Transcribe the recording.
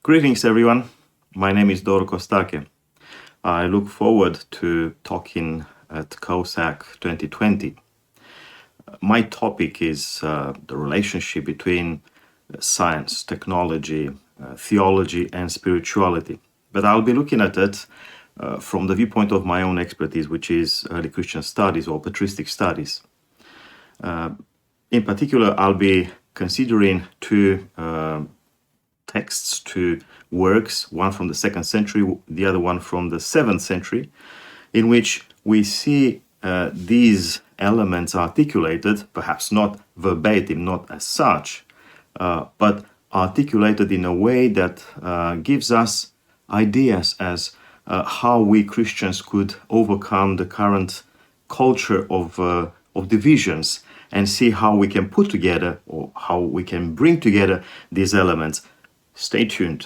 Greetings, everyone. My name is Doro Kostake. I look forward to talking at COSAC 2020. My topic is the relationship between science, technology, theology, and spirituality. But I'll be looking at it from the viewpoint of my own expertise, which is early Christian studies or patristic studies. In particular, I'll be considering two texts, two works, one from the 2nd century, the other one from the 7th century, in which we see these elements articulated, perhaps not verbatim, not as such, but articulated in a way that gives us ideas as how we Christians could overcome the current culture of divisions and see how we can put together or how we can bring together these elements. Stay tuned.